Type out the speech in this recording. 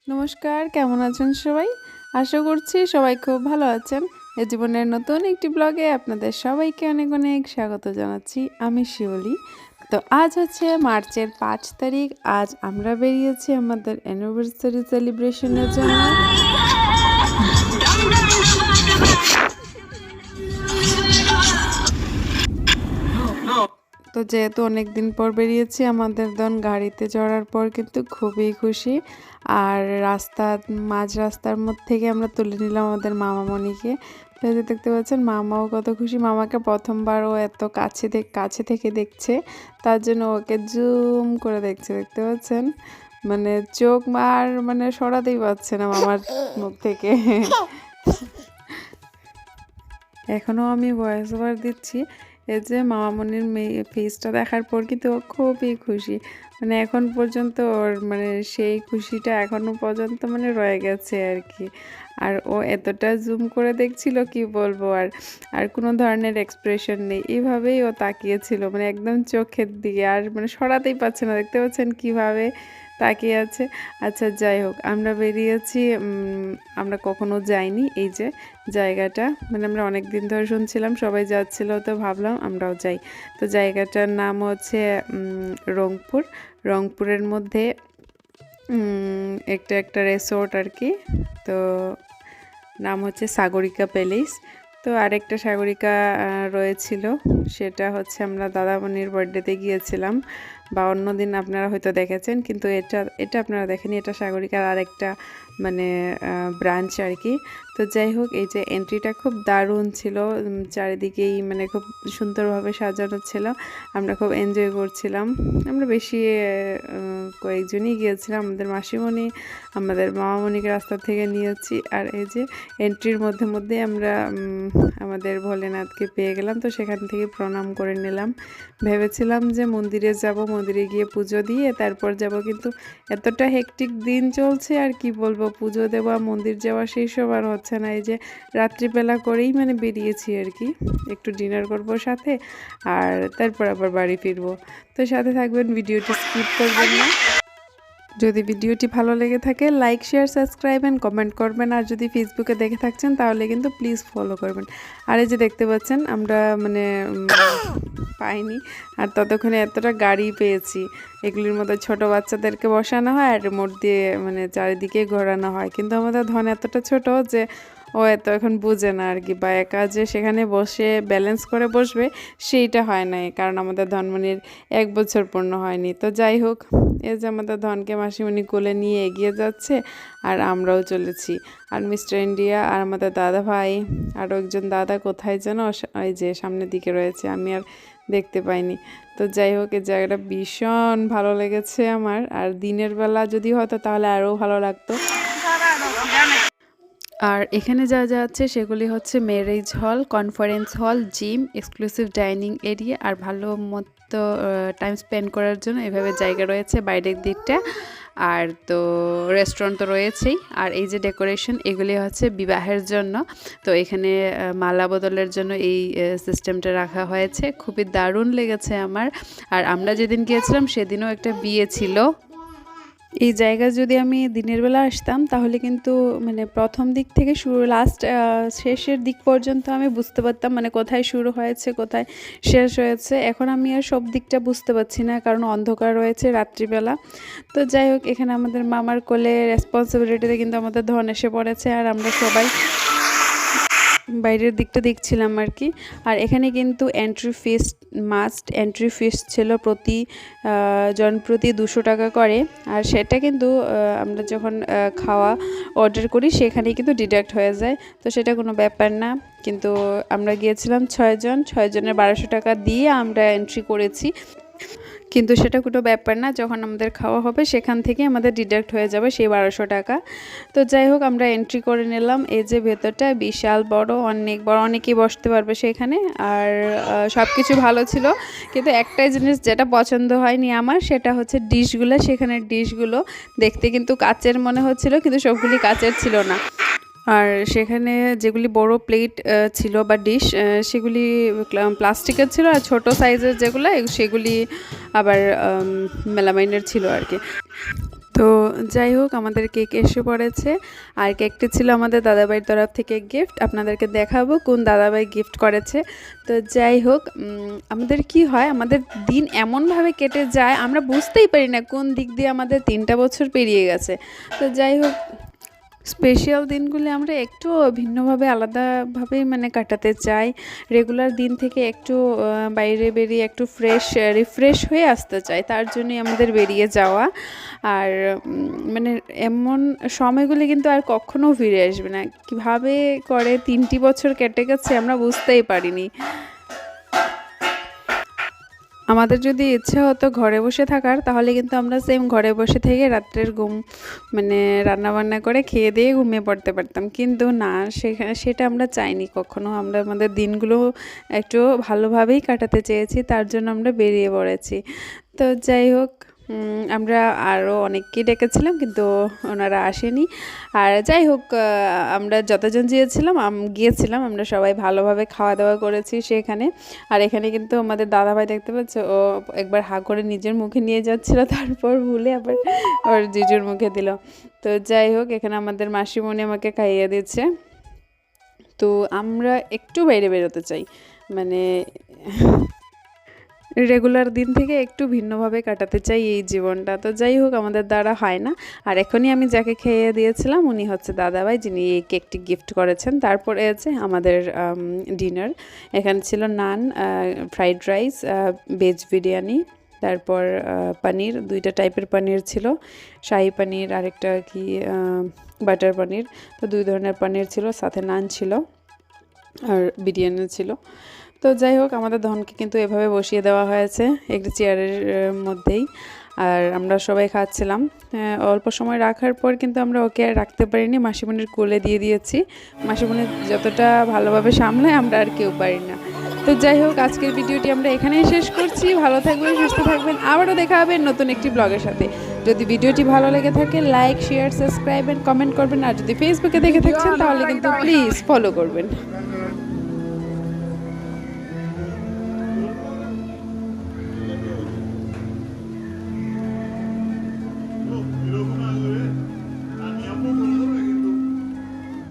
নমস্কার, কেমন আছেন সবাই? আশা করছি সবাই খুব ভালো আছেন। এ জীবনের নতুন একটি ব্লগে আপনাদের সবাইকে অনেক অনেক স্বাগত জানাচ্ছি। আমি শিউলি। তো আজ হচ্ছে মার্চের 5 তারিখ। আজ আমরা বেরিয়েছি আমাদের অ্যানিভার্সারি সেলিব্রেশনের জন্য। তো যেহেতু অনেক দিন পর বেরিয়েছি, আমাদের গাড়িতে চড়ার পর কিন্তু খুবই খুশি। আর মাঝ রাস্তার মধ্যে থেকে আমরা তুলে নিলাম আমাদের মামামণিকে। তো এই যে দেখতে পাচ্ছেন, মামাও কত খুশি। মামাকে প্রথমবার ও এত কাছে থেকে দেখছে, তার জন্য ওকে জুম করে দেখছে, দেখতে পাচ্ছেন। মানে চোখ মানে সরাতেই পারছে না মামার মুখ থেকে। এখনও আমি ভয়েস ওভার দিচ্ছি। এই যে মামামণির ফেসটা দেখার পর কিন্তু ও খুবই খুশি। মানে এখন পর্যন্ত ওর সেই খুশিটা এখনও পর্যন্ত রয়ে গেছে আর কি। আর ও এতটা জুম করে দেখছিল, কি বলবো। আর কোনো ধরনের এক্সপ্রেশন নেই, এইভাবেই ও তাকিয়েছিল, একদম চোখের দিকে। আর সরাতেই পারছে না, দেখতে পাচ্ছেন কিভাবে তাকিয়ে আছে। আচ্ছা, যাই হোক, আমরা বেরিয়েছি। আমরা কখনো যাইনি এই যে জায়গাটা, আমরা অনেক দিন ধরে শুনছিলাম সবাই যাচ্ছিল, তো ভাবলাম আমরাও যাই। তো জায়গাটার নাম হচ্ছে রংপুর। রংপুরের মধ্যে একটা রিসোর্ট আর কি। তো নাম হচ্ছে সাগরিকা প্যালেস। তো আরেকটা সাগরিকা রয়েছিল, সেটা হচ্ছে আমরা দাদামণির বার্থডেতে গিয়েছিলাম, বা অন্য দিন আপনারা হয়তো দেখেছেন, কিন্তু এটা আপনারা দেখেনি। এটা সাগরিকার আরেকটা ব্রাঞ্চ আর কি। তো যাই হোক, এই যে এন্ট্রিটা খুব দারুণ ছিল, চারিদিকেই খুব সুন্দরভাবে সাজানো ছিল। আমরা খুব এনজয় করছিলাম। আমরা বেশি কয়েকজনই গিয়েছিলাম, আমাদের মাসিমণি, আমাদের মামামণিকে রাস্তা থেকে নিয়েছি। আর এই যে এন্ট্রির মধ্যে আমরা আমাদের ভোলেনাথকে পেয়ে গেলাম। তো সেখান থেকে প্রণাম করে নিলাম। ভেবেছিলাম যে মন্দিরে যাব, মন্দিরে গিয়ে পুজো দিয়ে তারপর যাব, কিন্তু এতটা হেক্টিক দিন চলছে আর কি বলবো, পুজো দেওয়া, মন্দির যাওয়া সেই সব আর হচ্ছে না। এই যে রাত্রিবেলা করেই বেরিয়েছি আর কি, একটু ডিনার করবো সাথে, আর তারপর আবার বাড়ি ফিরবো। তো সাথে থাকবেন, ভিডিওটি স্কিপ করবেন না। যদি ভিডিওটি ভালো লেগে থাকে, like, share, subscribe and comment করবেন। আর যদি ফেসবুকে দেখে থাকছেন তাহলে কিন্তু প্লিজ ফলো করবেন। আর এই যে দেখতে পাচ্ছেন, আমরা পাইনি, আর ততক্ষণে এতটা গাড়ি পেয়েছি। এগুলির মধ্যে ছোট বাচ্চাদেরকে বসানো হয় আর রিমোট দিয়ে চারিদিকে ঘোরানো হয়, কিন্তু আমাদের ধন এতটা ছোট যে ও এত এখন বুঝে না আর কি, বা একা যে সেখানে বসে ব্যালেন্স করে বসবে সেইটা হয় নাই, কারণ আমাদের ধনমণির 1 বছর পূর্ণ হয়নি। তো যাই হোক, এই যে আমাদের ধনকে মাসিমণি কোলে নিয়ে এগিয়ে যাচ্ছে, আর আমরাও চলেছি। আর মিস্টার ইন্ডিয়া আর আমাদের দাদা ভাই, আরও একজন দাদা কোথায় যেন ওই যে সামনের দিকে রয়েছে, আমি আর দেখতে পাইনি। তো যাই হোক, এই জায়গাটা ভীষণ ভালো লেগেছে আমার। আর দিনের বেলা যদি হতো তাহলে আরও ভালো লাগতো। আর এখানে যা যা আছে সেগুলি হচ্ছে marriage hall, conference hall, gym, exclusive dining area, আর ভালো মতো টাইম স্পেন্ড করার জন্য এভাবে জায়গা রয়েছে বাইরের দিকটা। আর তো রেস্টুরেন্ট তো রয়েছেই। আর এই যে ডেকোরেশন, এগুলি হচ্ছে বিবাহের জন্য। তো এখানে মালা বদলের জন্য এই সিস্টেমটা রাখা হয়েছে, খুবই দারুণ লেগেছে আমার। আর আমরা যেদিন গিয়েছিলাম সেদিনও একটা বিয়ে ছিল। এই জায়গায় যদি আমি দিনের বেলা আসতাম তাহলে কিন্তু প্রথম দিক থেকে শেষের দিক পর্যন্ত আমি বুঝতে পারতাম, কোথায় শুরু হয়েছে কোথায় শেষ হয়েছে। এখন আমি আর সব দিকটা বুঝতে পারছি না, কারণ অন্ধকার রয়েছে রাত্রিবেলা। তো যাই হোক, এখানে আমাদের মামার কোলে রেসপন্সিবিলিটিতে কিন্তু আমাদের ধন এসে পড়েছে, আর আমরা সবাই বাইরের দিকটা দেখছিলাম আর কি। আর এখানে কিন্তু এন্ট্রি ফিস ছিল প্রতি জন প্রতি 200 টাকা করে। আর সেটা কিন্তু আমরা যখন খাওয়া অর্ডার করি সেখানেই কিন্তু ডিডাক্ট হয়ে যায়, তো সেটা কোনো ব্যাপার না। কিন্তু আমরা গিয়েছিলাম 6 জন, 6 জনের 1200 টাকা দিয়ে আমরা এন্ট্রি করেছি, কিন্তু সেটা কোনো ব্যাপার না, যখন আমাদের খাওয়া হবে সেখান থেকে আমাদের ডিডাক্ট হয়ে যাবে সেই 1200 টাকা। তো যাই হোক, আমরা এন্ট্রি করে নিলাম। এই যে ভেতরটা বিশাল বড়, অনেক বড়, অনেকেই বসতে পারবে সেখানে। আর সব কিছু ভালো ছিল, কিন্তু একটাই জিনিস যেটা পছন্দ হয়নি আমার, সেটা হচ্ছে ডিশগুলো। সেখানের ডিশগুলো দেখতে কিন্তু কাচের মনে হচ্ছিল, কিন্তু সবগুলি কাচের ছিল না। আর সেখানে যেগুলি বড় প্লেট ছিল বা ডিশ, সেগুলি প্লাস্টিকের ছিল, আর ছোট সাইজের যেগুলো সেগুলি আবার মেলামাইনের ছিল আর কি। তো তো যাই হোক আমাদের কেক এসে পড়েছে, আর কেকটি ছিল আমাদের দাদাভাইয়ের তরফ থেকে গিফট। আপনাদেরকে দেখাবো কোন দাদাভাই গিফট করেছে। তো যাই হোক আমাদের কি হয়, আমাদের দিন এমনভাবে কেটে যায় আমরা বুঝতেই পারি না কোন দিক দিয়ে আমাদের 3টা বছর পেরিয়ে গেছে। তো যাই হোক স্পেশাল দিনগুলি আমরা একটু ভিন্নভাবে আলাদাভাবে মানে কাটাতে চাই। রেগুলার দিন থেকে একটু বাইরে বেরিয়ে একটু রিফ্রেশ হয়ে আসতে চাই, তার জন্যই আমাদের বেরিয়ে যাওয়া। আর মানে এমন সময়গুলি কিন্তু আর কখনো ফিরে আসবে না। কীভাবে করে 3টি বছর কেটে গেছে আমরা বুঝতেই পারিনি। আমাদের যদি ইচ্ছা হতো ঘরে বসে থাকার, তাহলে কিন্তু আমরা সেম ঘরে বসে থেকে রাত্রের ঘুম মানে রান্নাবান্না করে খেয়ে দিয়ে ঘুমিয়ে পড়তে পারতাম, কিন্তু না, সেটা আমরা চাইনি কখনো। আমরা আমাদের দিনগুলো একটু ভালোভাবেই কাটাতে চেয়েছি, তার জন্য আমরা বেরিয়ে পড়েছি। তো যাই হোক আমরা আরও অনেককেই ডেকেছিলাম কিন্তু ওনারা আসেনি। আর যাই হোক আমরা যতজন গিয়েছিলাম আমরা সবাই ভালোভাবে খাওয়া দাওয়া করেছি সেখানে। আর এখানে কিন্তু আমাদের দাদাভাই দেখতে পাচ্ছে, ও একবার হা করে নিজের মুখে নিয়ে যাচ্ছিল, তারপর ভুলে আবার ওর জিজুর মুখে দিল। তো যাই হোক এখানে আমাদের মাসিমণি আমাকে খাইয়ে দিচ্ছে। তো আমরা একটু বাইরে বেরোতে চাই, মানে রেগুলার দিন থেকে একটু ভিন্নভাবে কাটাতে চাই এই জীবনটা। তো যাই হোক আমাদের দ্বারা হয় না। আর এখনই আমি যাকে খেয়ে দিয়েছিলাম উনি হচ্ছে দাদাভাই, যিনি এই কেকটি গিফট করেছেন। তারপরে আছে আমাদের ডিনার। এখানে ছিল নান, ফ্রাইড রাইস, ভেজ বিরিয়ানি, তারপর পনির, 2টা টাইপের পনির ছিল, শাহি পনির আরেকটা কি বাটার পনির। তো 2 ধরনের পনির ছিল, সাথে নান ছিল আর বিরিয়ানি ছিল। তো যাই হোক আমাদের ধনকে কিন্তু এভাবে বসিয়ে দেওয়া হয়েছে একটি চেয়ারের মধ্যেই, আর আমরা সবাই খাচ্ছিলাম। অল্প সময় রাখার পর কিন্তু আমরা ওকে আর রাখতে পারিনি, মাসিমণির কোলে দিয়ে দিয়েছি। মাসিমণি যতটা ভালোভাবে সামলায় আমরা আর কেউ পারি না। তো যাই হোক আজকের ভিডিওটি আমরা এখানেই শেষ করছি। ভালো থাকবেন, সুস্থ থাকবেন, আবারও দেখা হবে নতুন একটি ব্লগের সাথে। যদি ভিডিওটি ভালো লেগে থাকে like, share, subscribe and comment করবেন। আর যদি ফেসবুকে দেখে থাকছেন তাহলে কিন্তু প্লিজ ফলো করবেন।